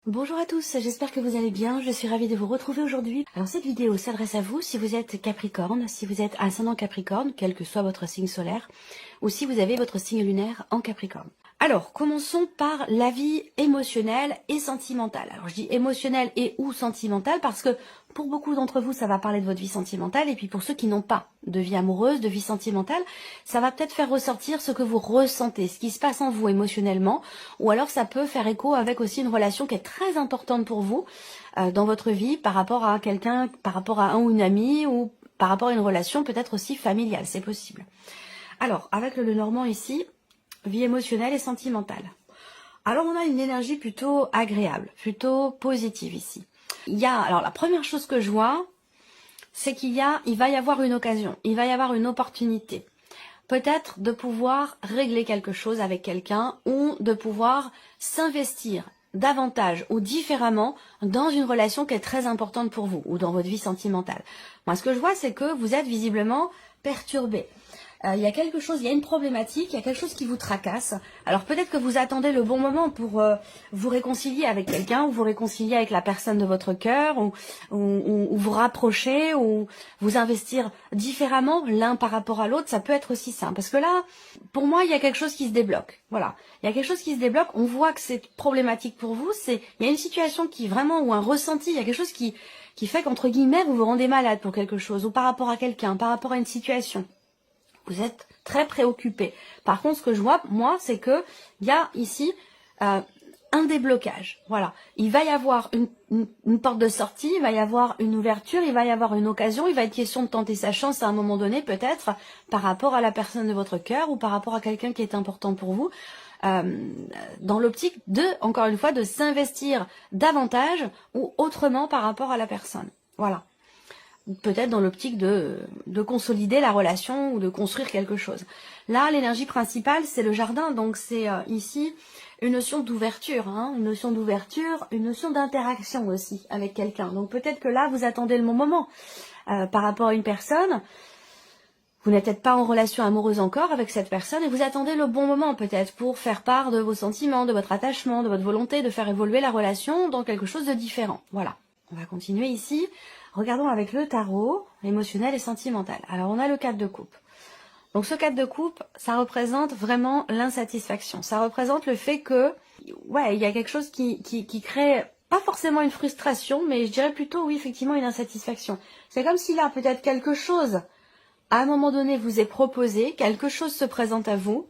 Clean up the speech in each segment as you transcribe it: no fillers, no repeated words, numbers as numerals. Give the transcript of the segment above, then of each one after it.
Bonjour à tous, j'espère que vous allez bien, je suis ravie de vous retrouver aujourd'hui. Alors cette vidéo s'adresse à vous si vous êtes Capricorne, si vous êtes ascendant Capricorne, quel que soit votre signe solaire, ou si vous avez votre signe lunaire en Capricorne. Alors, commençons par la vie émotionnelle et sentimentale. Alors je dis émotionnelle et ou sentimentale parce que pour beaucoup d'entre vous, ça va parler de votre vie sentimentale, et puis pour ceux qui n'ont pas de vie amoureuse, de vie sentimentale, ça va peut-être faire ressortir ce que vous ressentez, ce qui se passe en vous émotionnellement, ou alors ça peut faire écho avec aussi une relation qui est très importante pour vous dans votre vie par rapport à quelqu'un, par rapport à un ou une amie, ou par rapport à une relation peut-être aussi familiale, c'est possible. Alors, avec le Lenormand ici, vie émotionnelle et sentimentale. Alors on a une énergie plutôt agréable, plutôt positive ici. Alors la première chose que je vois, c'est il va y avoir une occasion, il va y avoir une opportunité. Peut-être de pouvoir régler quelque chose avec quelqu'un ou de pouvoir s'investir davantage ou différemment dans une relation qui est très importante pour vous ou dans votre vie sentimentale. Moi, ce que je vois, c'est que vous êtes visiblement perturbé. Il y a quelque chose, il y a une problématique, il y a quelque chose qui vous tracasse. Alors peut-être que vous attendez le bon moment pour vous réconcilier avec quelqu'un, ou vous réconcilier avec la personne de votre cœur, ou vous rapprocher, ou vous investir différemment l'un par rapport à l'autre. Ça peut être aussi ça. Parce que là, pour moi, il y a quelque chose qui se débloque. Voilà. Il y a quelque chose qui se débloque. On voit que c'est problématique pour vous. Il y a une situation qui vraiment, ou un ressenti, il y a quelque chose qui fait qu'entre guillemets, vous vous rendez malade pour quelque chose, ou par rapport à quelqu'un, par rapport à une situation. Vous êtes très préoccupé. Par contre, ce que je vois, moi, c'est que il y a ici un déblocage. Voilà. Il va y avoir une porte de sortie, il va y avoir une ouverture, il va y avoir une occasion, il va être question de tenter sa chance à un moment donné, peut-être, par rapport à la personne de votre cœur ou par rapport à quelqu'un qui est important pour vous. Dans l'optique encore une fois, de s'investir davantage ou autrement par rapport à la personne. Voilà. Peut-être dans l'optique de consolider la relation ou de construire quelque chose. Là, l'énergie principale, c'est le jardin, donc c'est ici une notion d'ouverture, une notion d'ouverture, une notion d'interaction aussi avec quelqu'un. Donc peut-être que là, vous attendez le bon moment par rapport à une personne. Vous n'êtes peut-être pas en relation amoureuse encore avec cette personne et vous attendez le bon moment peut-être pour faire part de vos sentiments, de votre attachement, de votre volonté de faire évoluer la relation dans quelque chose de différent. Voilà. On va continuer ici. Regardons avec le tarot, émotionnel et sentimental. Alors on a le 4 de coupe. Donc ce 4 de coupe, ça représente vraiment l'insatisfaction. Ça représente le fait que, il y a quelque chose qui crée pas forcément une frustration, mais je dirais plutôt, oui, effectivement, une insatisfaction. C'est comme si là, peut-être quelque chose, à un moment donné, vous est proposé, quelque chose se présente à vous,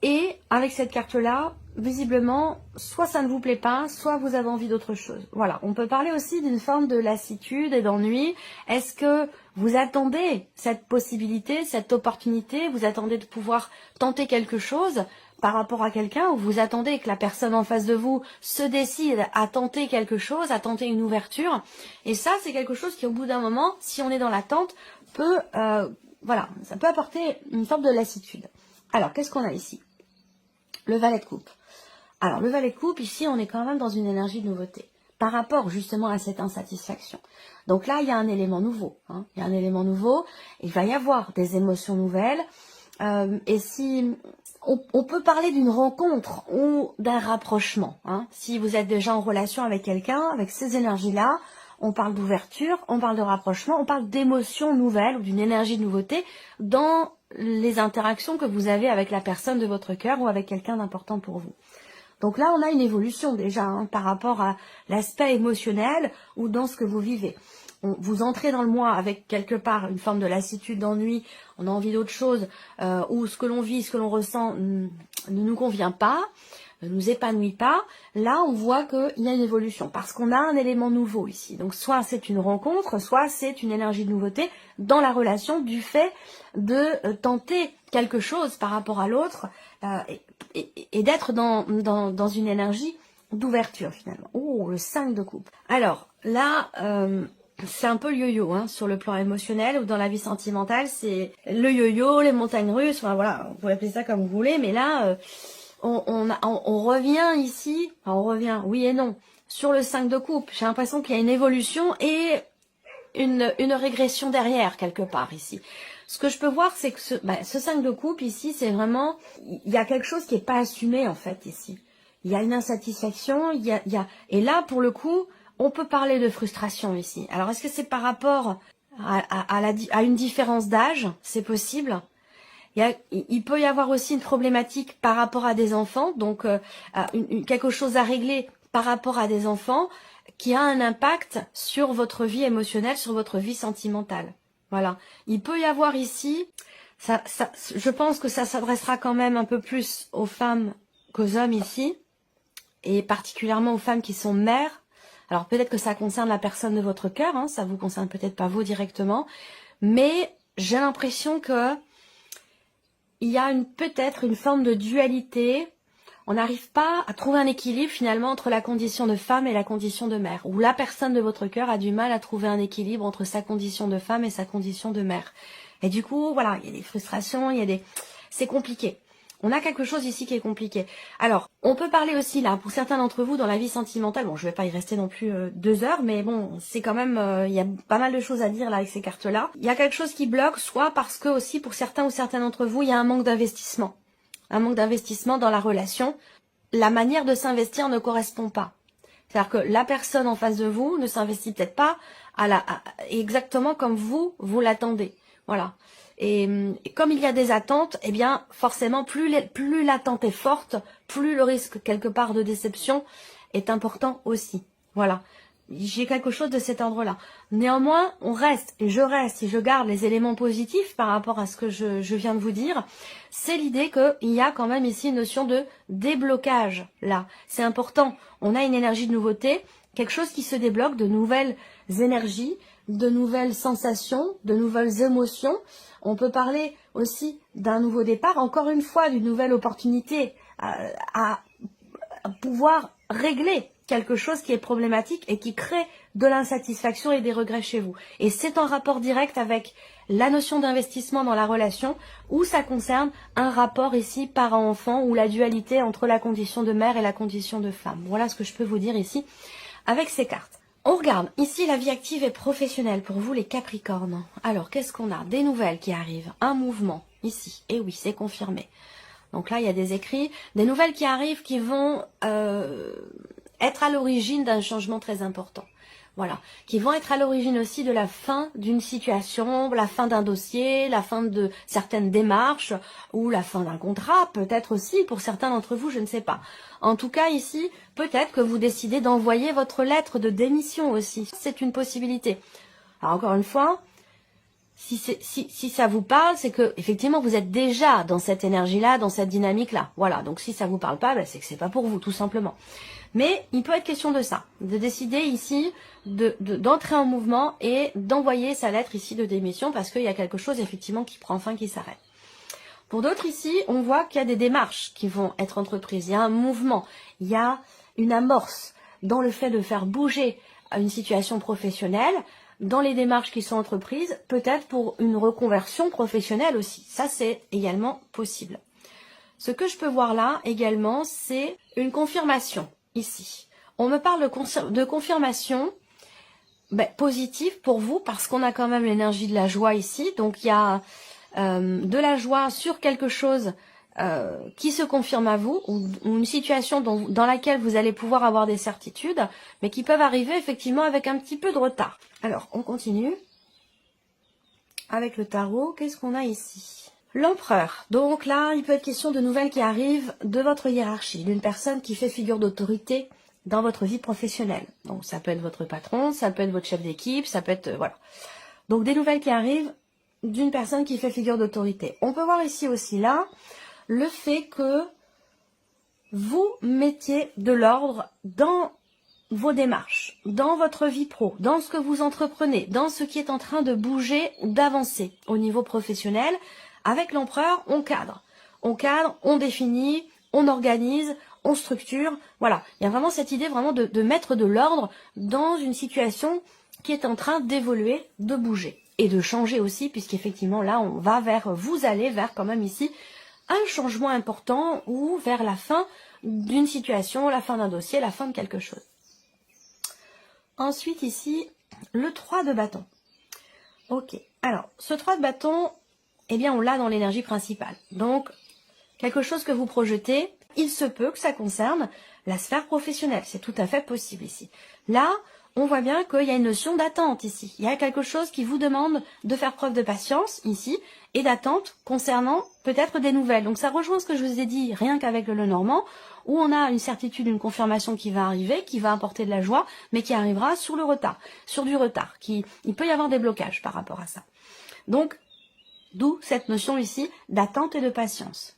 et avec cette carte-là, visiblement, soit ça ne vous plaît pas, soit vous avez envie d'autre chose. Voilà, on peut parler aussi d'une forme de lassitude et d'ennui. Est-ce que vous attendez cette possibilité, cette opportunité, vous attendez de pouvoir tenter quelque chose par rapport à quelqu'un, ou vous attendez que la personne en face de vous se décide à tenter quelque chose, à tenter une ouverture. Et ça, c'est quelque chose qui, au bout d'un moment, si on est dans l'attente, peut, ça peut apporter une forme de lassitude. Alors, qu'est-ce qu'on a ici ? Le valet de coupe. Alors, le valet de coupe, ici, on est quand même dans une énergie de nouveauté par rapport justement à cette insatisfaction. Donc là, il y a un élément nouveau. Il y a un élément nouveau. Il va y avoir des émotions nouvelles. Et si on peut parler d'une rencontre ou d'un rapprochement. Si vous êtes déjà en relation avec quelqu'un, avec ces énergies-là, on parle d'ouverture, on parle de rapprochement, on parle d'émotions nouvelles ou d'une énergie de nouveauté dans les interactions que vous avez avec la personne de votre cœur ou avec quelqu'un d'important pour vous. Donc là, on a une évolution déjà par rapport à l'aspect émotionnel ou dans ce que vous vivez. Vous entrez dans le mois avec quelque part une forme de lassitude, d'ennui, on a envie d'autre chose, ou ce que l'on vit, ce que l'on ressent ne nous convient pas, ne nous épanouit pas. Là, on voit qu'il y a une évolution parce qu'on a un élément nouveau ici. Donc soit c'est une rencontre, soit c'est une énergie de nouveauté dans la relation du fait de tenter quelque chose par rapport à l'autre et d'être dans une énergie d'ouverture finalement. Oh, le 5 de coupe. Alors là, c'est un peu le yo-yo sur le plan émotionnel, ou dans la vie sentimentale, c'est le yo-yo, les montagnes russes, voilà, vous pouvez appeler ça comme vous voulez, mais là, on revient ici, on revient, oui et non, sur le 5 de coupe. J'ai l'impression qu'il y a une évolution et une régression derrière, quelque part, ici. Ce que je peux voir, c'est que ce 5 de coupe, ici, c'est vraiment, il y a quelque chose qui n'est pas assumé, en fait, ici. il y a une insatisfaction, et là, pour le coup, on peut parler de frustration ici. Alors, est-ce que c'est par rapport à une différence d'âge? C'est possible. Il peut y avoir aussi une problématique par rapport à des enfants, donc quelque chose à régler par rapport à des enfants qui a un impact sur votre vie émotionnelle, sur votre vie sentimentale. Voilà. Il peut y avoir ici, je pense que ça s'adressera quand même un peu plus aux femmes qu'aux hommes ici, et particulièrement aux femmes qui sont mères. Alors peut-être que ça concerne la personne de votre cœur, hein, ça vous concerne peut-être pas vous directement, mais j'ai l'impression que il y a peut-être une forme de dualité. On n'arrive pas à trouver un équilibre finalement entre la condition de femme et la condition de mère. Ou la personne de votre cœur a du mal à trouver un équilibre entre sa condition de femme et sa condition de mère. Et du coup, voilà, il y a des frustrations, c'est compliqué. On a quelque chose ici qui est compliqué. Alors, on peut parler aussi là, pour certains d'entre vous, dans la vie sentimentale, bon, je vais pas y rester non plus 2 heures, mais bon, c'est quand même, il y a pas mal de choses à dire là avec ces cartes-là. Il y a quelque chose qui bloque, soit parce que aussi, pour certains ou certaines d'entre vous, il y a un manque d'investissement. Un manque d'investissement dans la relation. La manière de s'investir ne correspond pas. C'est-à-dire que la personne en face de vous ne s'investit peut-être pas exactement comme vous l'attendez. Voilà. Et comme il y a des attentes, eh bien forcément plus l'attente est forte, plus le risque quelque part de déception est important aussi. Voilà. J'ai quelque chose de cet ordre-là. Néanmoins, on reste, et je garde les éléments positifs par rapport à ce que je viens de vous dire. C'est l'idée qu'il y a quand même ici une notion de déblocage, là. C'est important. On a une énergie de nouveauté, quelque chose qui se débloque, de nouvelles énergies, de nouvelles sensations, de nouvelles émotions. On peut parler aussi d'un nouveau départ, encore une fois, d'une nouvelle opportunité à pouvoir régler quelque chose qui est problématique et qui crée de l'insatisfaction et des regrets chez vous. Et c'est en rapport direct avec la notion d'investissement dans la relation, où ça concerne un rapport ici parent-enfant, ou la dualité entre la condition de mère et la condition de femme. Voilà ce que je peux vous dire ici avec ces cartes. On regarde ici la vie active et professionnelle pour vous les Capricornes. Alors qu'est-ce qu'on a? Des nouvelles qui arrivent, un mouvement ici, et oui c'est confirmé. Donc là il y a des écrits, des nouvelles qui arrivent qui vont être à l'origine d'un changement très important. Voilà, qui vont être à l'origine aussi de la fin d'une situation, la fin d'un dossier, la fin de certaines démarches, ou la fin d'un contrat, peut-être aussi pour certains d'entre vous, je ne sais pas. En tout cas ici, peut-être que vous décidez d'envoyer votre lettre de démission aussi. C'est une possibilité. Alors encore une fois, si ça vous parle, c'est que effectivement vous êtes déjà dans cette énergie-là, dans cette dynamique-là. Voilà, donc si ça vous parle pas, ben, c'est que c'est pas pour vous, tout simplement. Mais il peut être question de ça, de décider ici d'entrer en mouvement et d'envoyer sa lettre ici de démission parce qu'il y a quelque chose effectivement qui prend fin, qui s'arrête. Pour d'autres ici, on voit qu'il y a des démarches qui vont être entreprises, il y a un mouvement, il y a une amorce dans le fait de faire bouger une situation professionnelle, dans les démarches qui sont entreprises, peut-être pour une reconversion professionnelle aussi. Ça, c'est également possible. Ce que je peux voir là également, c'est une confirmation. Ici, on me parle de confirmation positive pour vous parce qu'on a quand même l'énergie de la joie ici. Donc il y a de la joie sur quelque chose qui se confirme à vous ou une situation dans laquelle vous allez pouvoir avoir des certitudes, mais qui peuvent arriver effectivement avec un petit peu de retard. Alors, on continue avec le tarot. Qu'est-ce qu'on a ici? L'empereur. Donc là, il peut être question de nouvelles qui arrivent de votre hiérarchie, d'une personne qui fait figure d'autorité dans votre vie professionnelle. Donc ça peut être votre patron, ça peut être votre chef d'équipe, ça peut être... voilà. Donc des nouvelles qui arrivent d'une personne qui fait figure d'autorité. On peut voir ici aussi là le fait que vous mettiez de l'ordre dans vos démarches, dans votre vie pro, dans ce que vous entreprenez, dans ce qui est en train de bouger, d'avancer au niveau professionnel. Avec l'empereur, on cadre, on définit, on organise, on structure. Voilà, il y a vraiment cette idée vraiment de mettre de l'ordre dans une situation qui est en train d'évoluer, de bouger et de changer aussi, puisqu'effectivement là, vous allez vers quand même ici un changement important ou vers la fin d'une situation, la fin d'un dossier, la fin de quelque chose. Ensuite ici, le 3 de bâton. Ok, alors ce 3 de bâton, eh bien on l'a dans l'énergie principale. Donc, quelque chose que vous projetez, il se peut que ça concerne la sphère professionnelle. C'est tout à fait possible ici. Là, on voit bien qu'il y a une notion d'attente ici. Il y a quelque chose qui vous demande de faire preuve de patience ici et d'attente concernant peut-être des nouvelles. Donc ça rejoint ce que je vous ai dit rien qu'avec le Lenormand, où on a une certitude, une confirmation qui va arriver, qui va apporter de la joie, mais qui arrivera sur le retard, sur du retard. Il peut y avoir des blocages par rapport à ça. Donc, d'où cette notion ici d'attente et de patience.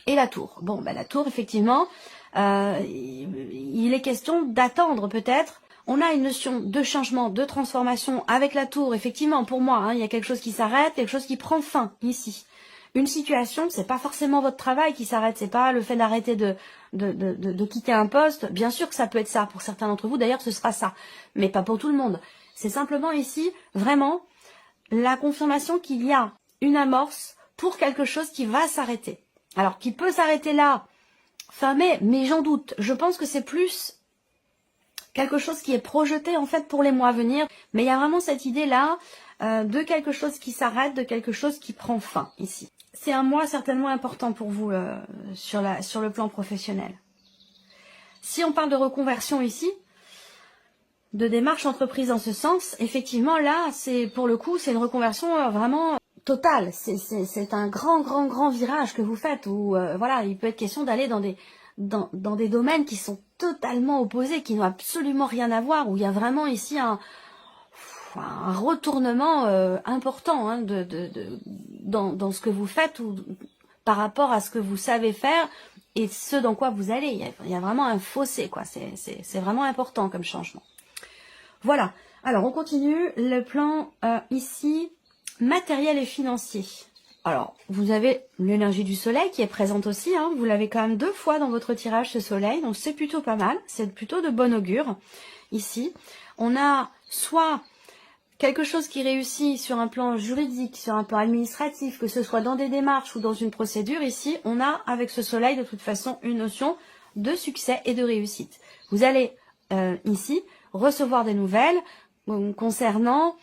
Et la tour. Bon, ben la tour, effectivement, il est question d'attendre peut-être. On a une notion de changement, de transformation avec la tour. Effectivement, pour moi, hein, il y a quelque chose qui s'arrête, quelque chose qui prend fin ici. Une situation, c'est pas forcément votre travail qui s'arrête, c'est pas le fait d'arrêter de quitter un poste. Bien sûr que ça peut être ça pour certains d'entre vous. D'ailleurs, ce sera ça, mais pas pour tout le monde. C'est simplement ici, vraiment, la confirmation qu'il y a une amorce pour quelque chose qui va s'arrêter. Alors, qui peut s'arrêter là, fin mai, mais j'en doute. Je pense que c'est plus quelque chose qui est projeté en fait pour les mois à venir. Mais il y a vraiment cette idée-là de quelque chose qui s'arrête, de quelque chose qui prend fin ici. C'est un mois certainement important pour vous sur le plan professionnel. Si on parle de reconversion ici, de démarche entreprise en ce sens, effectivement là, c'est pour le coup, c'est une reconversion vraiment totale. C'est un grand virage que vous faites où voilà, il peut être question d'aller dans des domaines qui sont totalement opposés, qui n'ont absolument rien à voir, où il y a vraiment ici un retournement important hein, dans ce que vous faites ou par rapport à ce que vous savez faire et ce dans quoi vous allez. Il y a vraiment un fossé, quoi. C'est vraiment important comme changement. Voilà, alors on continue le plan ici, matériel et financier. Alors, vous avez l'énergie du soleil qui est présente aussi, hein. Vous l'avez quand même 2 fois dans votre tirage ce soleil, donc c'est plutôt pas mal, c'est plutôt de bon augure. Ici, on a soit quelque chose qui réussit sur un plan juridique, sur un plan administratif, que ce soit dans des démarches ou dans une procédure, ici, on a avec ce soleil de toute façon une notion de succès et de réussite. Vous allez ici recevoir des nouvelles concernant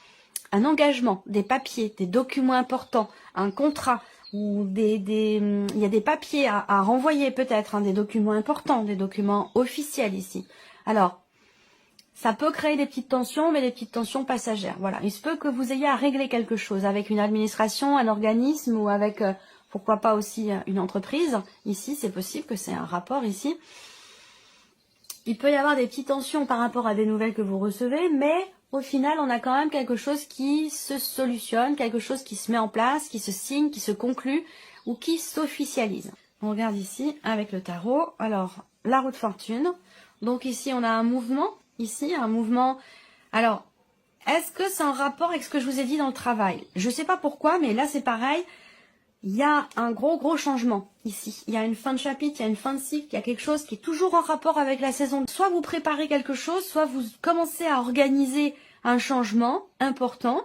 un engagement, des papiers, des documents importants, un contrat, ou il y a des papiers à renvoyer peut-être, hein, des documents importants, des documents officiels ici. Alors, ça peut créer des petites tensions, mais des petites tensions passagères. Voilà, il se peut que vous ayez à régler quelque chose avec une administration, un organisme ou avec, pourquoi pas aussi une entreprise. Ici, c'est possible que c'est un rapport ici. Il peut y avoir des petites tensions par rapport à des nouvelles que vous recevez, mais au final, on a quand même quelque chose qui se solutionne, quelque chose qui se met en place, qui se signe, qui se conclut ou qui s'officialise. On regarde ici avec le tarot. Alors, la roue de fortune. Donc ici, on a un mouvement. Ici, un mouvement. Alors, est-ce que c'est en rapport avec ce que je vous ai dit dans le travail? Je ne sais pas pourquoi, mais là, c'est pareil. Il y a un gros changement ici. Il y a une fin de chapitre, il y a une fin de cycle, il y a quelque chose qui est toujours en rapport avec la saison. Soit vous préparez quelque chose, soit vous commencez à organiser un changement important.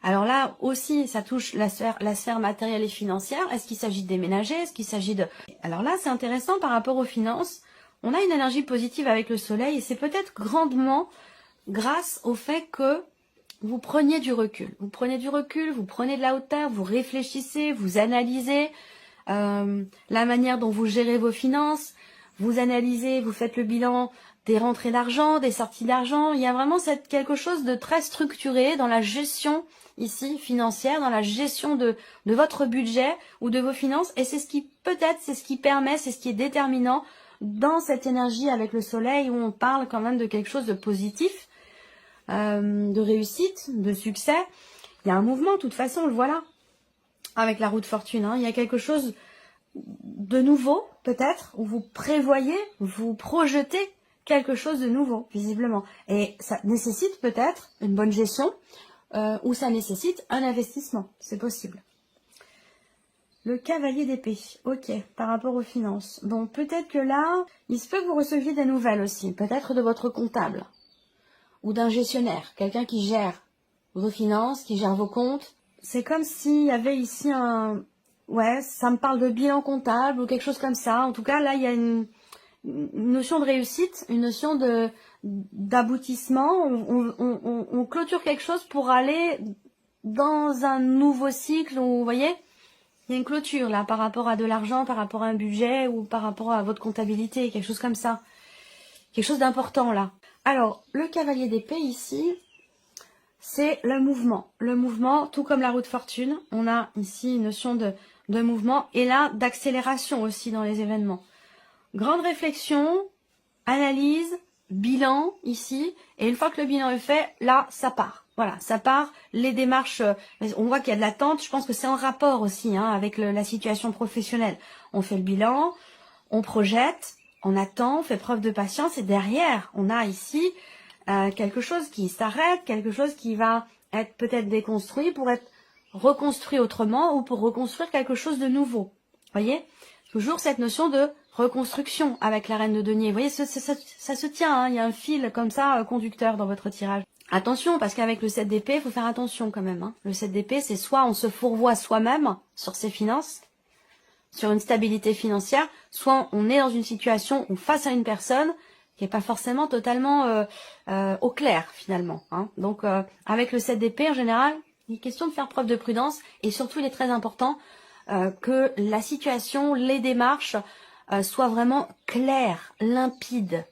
Alors là aussi, ça touche la sphère matérielle et financière. Est-ce qu'il s'agit de déménager? Est-ce qu'il s'agit de... Alors là, c'est intéressant par rapport aux finances. On a une énergie positive avec le soleil et c'est peut-être grandement grâce au fait que vous preniez du recul. Vous prenez du recul, vous prenez de la hauteur, vous réfléchissez, vous analysez la manière dont vous gérez vos finances, vous analysez, vous faites le bilan des rentrées d'argent, des sorties d'argent. Il y a vraiment quelque chose de très structuré dans la gestion ici financière, dans la gestion de votre budget ou de vos finances. Et c'est ce qui peut-être, c'est ce qui permet, c'est ce qui est déterminant dans cette énergie avec le soleil où on parle quand même de quelque chose de positif. De réussite, de succès. Il y a un mouvement, de toute façon, on le voit là, avec la roue de fortune. Hein. Il y a quelque chose de nouveau, peut-être, où vous prévoyez, vous projetez quelque chose de nouveau, visiblement. Et ça nécessite peut-être une bonne gestion, ou ça nécessite un investissement. C'est possible. Le cavalier d'épée. Ok, par rapport aux finances. Bon, peut-être que là, il se peut que vous receviez des nouvelles aussi, peut-être de votre comptable. Ou d'un gestionnaire, quelqu'un qui gère vos finances, qui gère vos comptes. C'est comme s'il y avait ici un... Ouais, ça me parle de bilan comptable ou quelque chose comme ça. En tout cas, là, il y a une notion de réussite, une notion d'aboutissement. On clôture quelque chose pour aller dans un nouveau cycle, vous voyez. Il y a une clôture là par rapport à de l'argent, par rapport à un budget ou par rapport à votre comptabilité, quelque chose comme ça. Quelque chose d'important là. Alors, le cavalier d'épée ici, c'est le mouvement. Le mouvement, tout comme la roue de fortune, on a ici une notion de mouvement et là d'accélération aussi dans les événements. Grande réflexion, analyse, bilan ici, et une fois que le bilan est fait, là, ça part. Voilà, ça part, les démarches, on voit qu'il y a de l'attente, je pense que c'est en rapport aussi avec la situation professionnelle. On fait le bilan, on projette, on attend, on fait preuve de patience, et derrière, on a ici quelque chose qui s'arrête, quelque chose qui va être peut-être déconstruit pour être reconstruit autrement ou pour reconstruire quelque chose de nouveau. Voyez, toujours cette notion de reconstruction avec la reine de denier. Vous voyez, ça se tient, il y a un fil comme ça conducteur dans votre tirage. Attention, parce qu'avec le 7 d'épée, il faut faire attention quand même. Le 7 d'épée, c'est soit on se fourvoie soi-même sur ses finances, sur une stabilité financière, soit on est dans une situation où face à une personne qui n'est pas forcément totalement au clair finalement. Donc avec le 7 d'épée, en général, il est question de faire preuve de prudence et surtout il est très important que la situation, les démarches soient vraiment claires, limpides,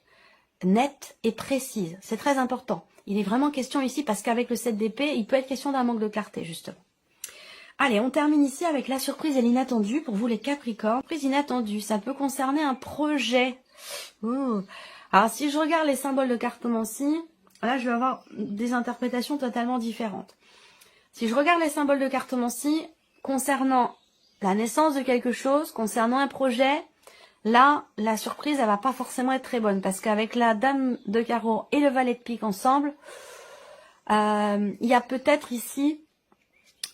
nettes et précises. C'est très important. Il est vraiment question ici parce qu'avec le 7 d'épée, il peut être question d'un manque de clarté justement. Allez, on termine ici avec la surprise et l'inattendu pour vous les Capricornes. Surprise inattendue, ça peut concerner un projet. Ouh. Alors si je regarde les symboles de cartomancie, là je vais avoir des interprétations totalement différentes. Si je regarde les symboles de cartomancie concernant la naissance de quelque chose, concernant un projet, là la surprise elle va pas forcément être très bonne parce qu'avec la dame de carreau et le valet de pique ensemble, il y a peut-être ici,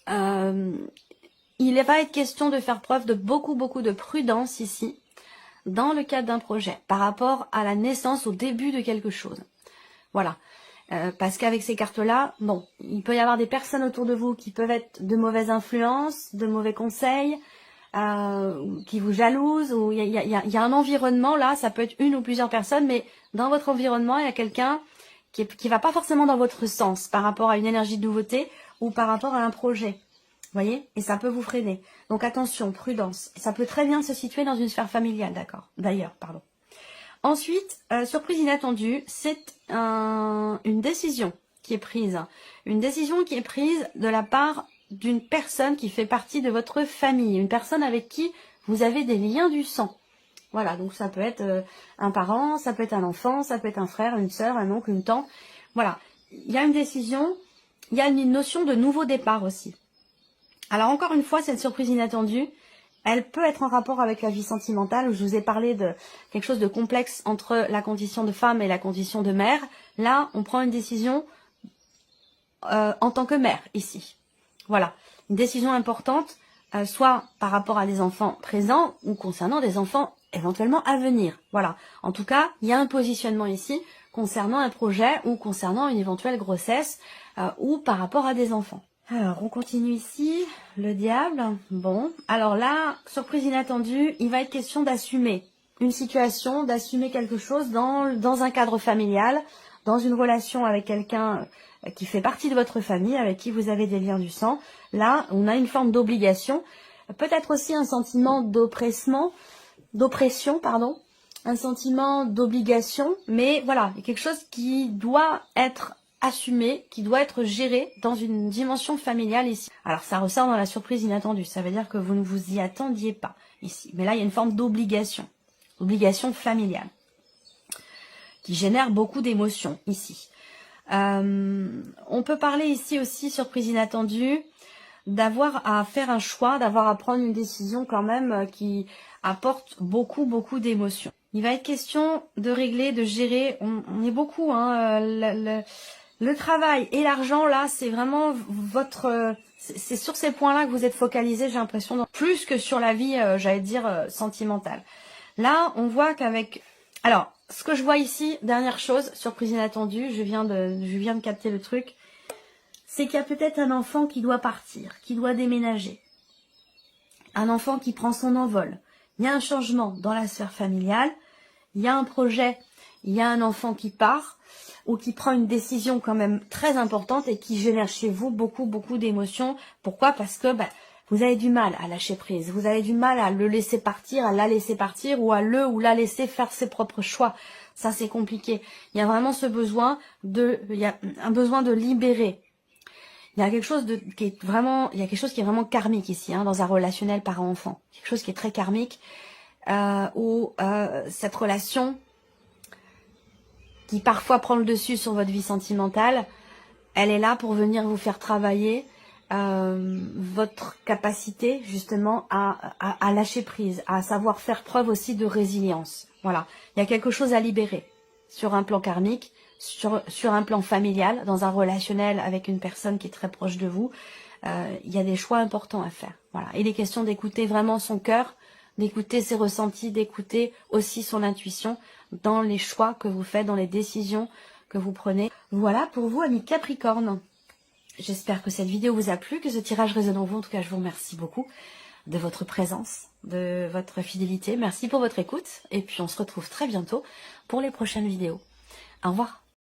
il va être question de faire preuve de beaucoup de prudence ici. Dans le cadre d'un projet, par rapport à la naissance, au début de quelque chose. Voilà. Parce qu'avec ces cartes-là, bon, il peut y avoir des personnes autour de vous qui peuvent être de mauvaises influences, de mauvais conseils, qui vous jalousent, ou il y a un environnement, là, ça peut être une ou plusieurs personnes, mais dans votre environnement, il y a quelqu'un qui va pas forcément dans votre sens, par rapport à une énergie de nouveauté, ou par rapport à un projet. Vous voyez? Et ça peut vous freiner. Donc attention, prudence. Ça peut très bien se situer dans une sphère familiale, d'accord. D'ailleurs, pardon. Ensuite, surprise inattendue, c'est une décision qui est prise. Une décision qui est prise de la part d'une personne qui fait partie de votre famille. Une personne avec qui vous avez des liens du sang. Voilà, donc ça peut être un parent, ça peut être un enfant, ça peut être un frère, une sœur, un oncle, une tante. Voilà, il y a une décision, il y a une notion de nouveau départ aussi. Alors encore une fois, cette surprise inattendue, elle peut être en rapport avec la vie sentimentale, où je vous ai parlé de quelque chose de complexe entre la condition de femme et la condition de mère. Là, on prend une décision en tant que mère, ici. Voilà, une décision importante, soit par rapport à des enfants présents ou concernant des enfants éventuellement à venir. Voilà, en tout cas, il y a un positionnement ici concernant un projet ou concernant une éventuelle grossesse ou par rapport à des enfants. Alors, on continue ici, le diable. Bon, alors là, surprise inattendue, il va être question d'assumer une situation, d'assumer quelque chose dans un cadre familial, dans une relation avec quelqu'un qui fait partie de votre famille, avec qui vous avez des liens du sang. Là, on a une forme d'obligation, peut-être aussi un sentiment d'oppression, pardon, un sentiment d'obligation, mais voilà, il y a quelque chose qui doit être assumé, qui doit être géré dans une dimension familiale ici. Alors ça ressort dans la surprise inattendue, ça veut dire que vous ne vous y attendiez pas ici. Mais là, il y a une forme d'obligation, obligation familiale, qui génère beaucoup d'émotions ici. On peut parler ici aussi, surprise inattendue, d'avoir à faire un choix, d'avoir à prendre une décision quand même qui apporte beaucoup d'émotions. Il va être question de régler, de gérer, on est beaucoup, le travail et l'argent, là, c'est vraiment votre... C'est sur ces points-là que vous êtes focalisé, j'ai l'impression, plus que sur la vie, j'allais dire, sentimentale. Là, on voit qu'avec... Alors, ce que je vois ici, dernière chose, surprise inattendue, je viens de capter le truc, c'est qu'il y a peut-être un enfant qui doit partir, qui doit déménager. Un enfant qui prend son envol. Il y a un changement dans la sphère familiale, il y a un projet, il y a un enfant qui part, ou qui prend une décision quand même très importante et qui génère chez vous beaucoup d'émotions. Pourquoi? Parce que Vous avez du mal à lâcher prise, vous avez du mal à le laisser partir, à la laisser partir, ou à le ou la laisser faire ses propres choix. Ça, c'est compliqué. Il y a vraiment ce besoin il y a un besoin de libérer. Il y a quelque chose qui est vraiment karmique ici, hein, dans un relationnel parent-enfant. Quelque chose qui est très karmique, où cette relation qui parfois prend le dessus sur votre vie sentimentale, elle est là pour venir vous faire travailler votre capacité justement à lâcher prise, à savoir faire preuve aussi de résilience. Voilà, il y a quelque chose à libérer sur un plan karmique, sur un plan familial, dans un relationnel avec une personne qui est très proche de vous. Il y a des choix importants à faire. Voilà, il est question d'écouter vraiment son cœur, d'écouter ses ressentis, d'écouter aussi son intuition dans les choix que vous faites, dans les décisions que vous prenez. Voilà pour vous, amis Capricorne. J'espère que cette vidéo vous a plu, que ce tirage résonne en vous. En tout cas, je vous remercie beaucoup de votre présence, de votre fidélité. Merci pour votre écoute. Et puis, on se retrouve très bientôt pour les prochaines vidéos. Au revoir.